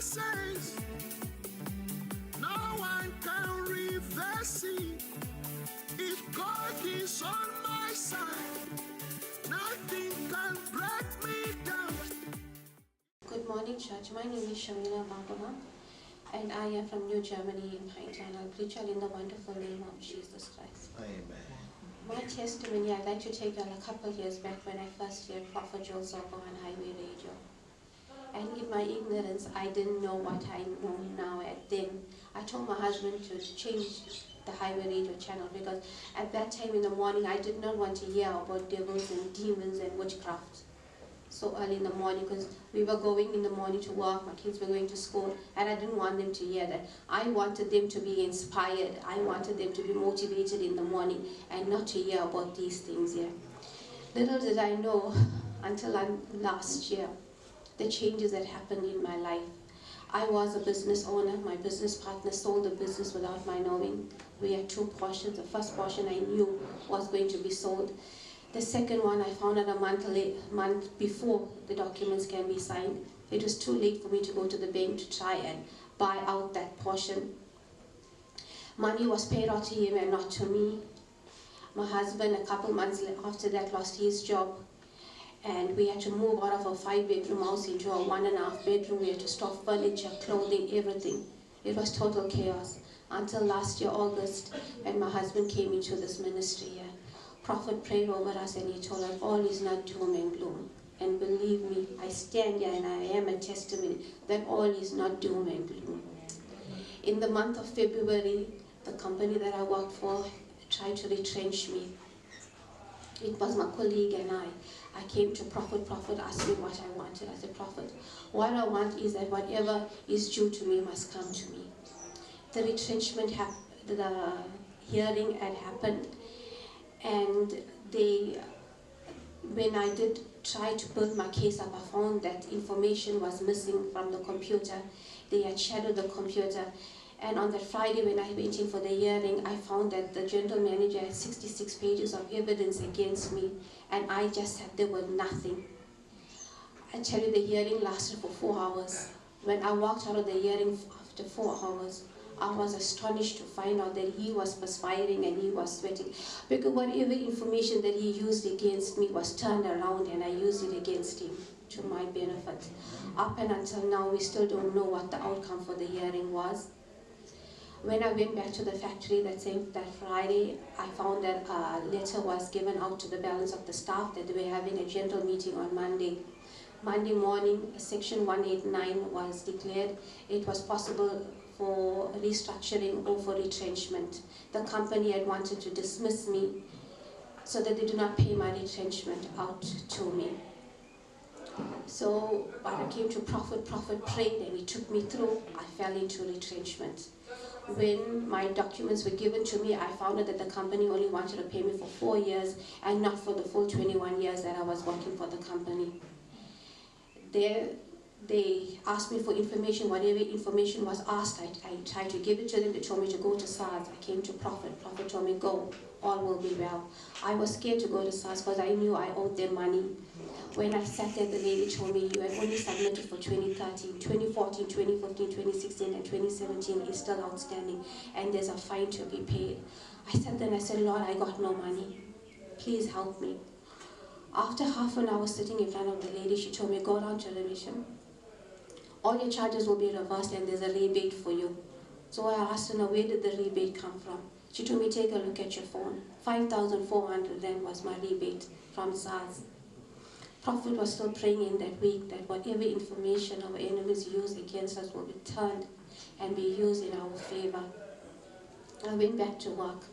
says, no one can reverse it. If God is on my side, nothing can break me down. Good morning, church. My name is Shamina Bangama, and I am from New Germany in Haitan. I'll preach in the wonderful name of Jesus Christ. Amen. My testimony, I'd like to take you a couple of years back when I first heard Prophet Joel Soko on highway radio. And in my ignorance, I didn't know what I know now. Then I told my husband to change the highway radio channel, because at that time in the morning, I did not want to hear about devils and demons and witchcraft so early in the morning, because we were going in the morning to work, my kids were going to school, and I didn't want them to hear that. I wanted them to be inspired. I wanted them to be motivated in the morning and not to hear about these things here. Little did I know until last year the changes that happened in my life. I was a business owner. My business partner sold the business without my knowing. We had two portions. The first portion I knew was going to be sold. The second one I found out a month before the documents can be signed. It was too late for me to go to the bank to try and buy out that portion. Money was paid out to him and not to me. My husband, a couple months after that, lost his job, and we had to move out of a 5-bedroom house into a 1.5 bedroom. We had to store furniture, clothing, everything. It was total chaos until last year, August, when my husband came into this ministry here. Prophet prayed over us and he told us all is not doom and gloom. And believe me, I stand here and I am a testimony that all is not doom and gloom. In the month of February, the company that I worked for tried to retrench me. It was my colleague and I came to Prophet asked me what I wanted. I said, Prophet, what I want is that whatever is due to me must come to me. The retrenchment, the hearing had happened, and when I did try to build my case up, I found that information was missing from the computer. They had shadowed the computer. And on that Friday when I went in for the hearing, I found that the general manager had 66 pages of evidence against me, and I just sat there with nothing. I tell you, the hearing lasted for 4 hours. When I walked out of the hearing after 4 hours, I was astonished to find out that he was perspiring and he was sweating, because whatever information that he used against me was turned around and I used it against him to my benefit. Up and until now, we still don't know what the outcome for the hearing was. When I went back to the factory that Friday, I found that a letter was given out to the balance of the staff that they were having a general meeting on Monday. Monday morning, Section 189 was declared. It was possible for restructuring or for retrenchment. The company had wanted to dismiss me so that they do not pay my retrenchment out to me. So when I came to Prophet prayed and he took me through. I fell into retrenchment. When my documents were given to me, I found out that the company only wanted to pay me for 4 years and not for the full 21 years that I was working for the company. They asked me for information. Whatever information was asked, I tried to give it to them. They told me to go to SARS. I came to Prophet. Prophet told me, go, all will be well. I was scared to go to SARS because I knew I owed them money. When I sat there, the lady told me, you have only submitted for 2013, 2014, 2015, 2016, and 2017 is still outstanding, and there's a fine to be paid. I sat there and I said, Lord, I got no money. Please help me. After half an hour sitting in front of the lady, she told me, go down to the mission. All your charges will be reversed and there's a rebate for you. So I asked her, where did the rebate come from? She told me, take a look at your phone. 5,400 then was my rebate from SARS. Prophet was still praying in that week that whatever information our enemies use against us will be turned and be used in our favor. I went back to work.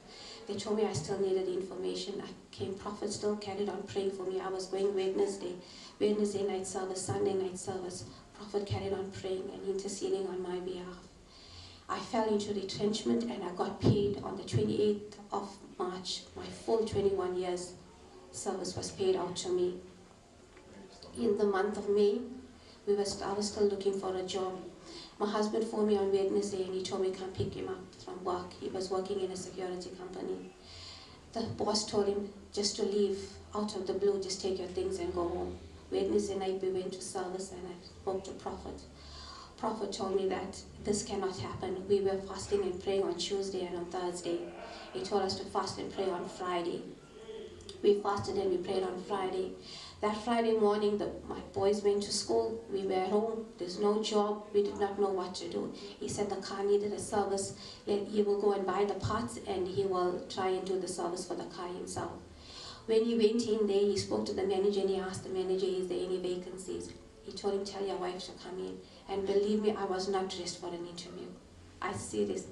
They told me I still needed information. I came, Prophet still carried on praying for me. I was going Wednesday night service, Sunday night service. Prophet carried on praying and interceding on my behalf. I fell into retrenchment and I got paid on the 28th of March. My full 21 years service was paid out to me. In the month of May, I was still looking for a job. My husband phoned me on Wednesday and he told me come pick him up from work. He was working in a security company. The boss told him just to leave out of the blue, just take your things and go home. Wednesday night we went to service and I spoke to Prophet. Prophet told me that this cannot happen. We were fasting and praying on Tuesday and on Thursday. He told us to fast and pray on Friday. We fasted and we prayed on Friday. That Friday morning, my boys went to school. We were at home. There's no job. We did not know what to do. He said the car needed a service. He will go and buy the parts and he will try and do the service for the car himself. When he went in there, he spoke to the manager and he asked the manager, is there any vacancies? He told him, tell your wife to come in. And believe me, I was not dressed for an interview. I see this.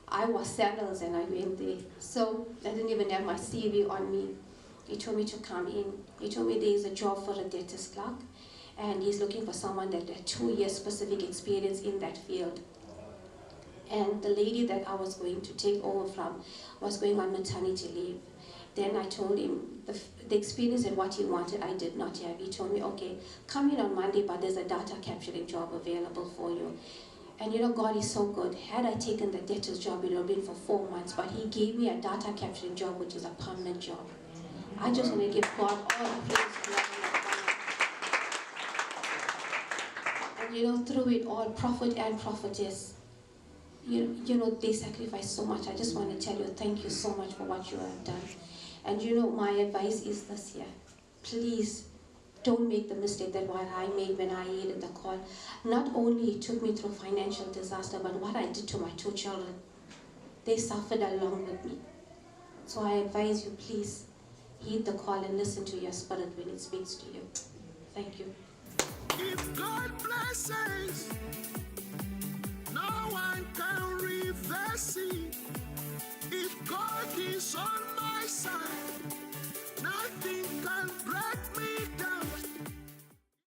I wore sandals and I went there. So I didn't even have my CV on me. He told me to come in. He told me there is a job for a debtors clerk and he's looking for someone that had 2 years specific experience in that field. And the lady that I was going to take over from was going on maternity leave. Then I told him the experience and what he wanted I did not have. He told me, okay, come in on Monday, but there's a data capturing job available for you. And you know, God is so good. Had I taken the debtor's job, it would have been for 4 months, but he gave me a data capturing job, which is a permanent job. I just want to give God all the praise, glory, and honor. And you know, through it all, prophet and prophetess, you know, they sacrifice so much. I just want to tell you, thank you so much for what you have done. And you know, my advice is this year, please don't make the mistake that what I made when I heeded the call. Not only it took me through financial disaster, but what I did to my 2 children. They suffered along with me. So I advise you, please, heed the call and listen to your spirit when it speaks to you. Thank you. If God blesses, no one can reverse it. If God is on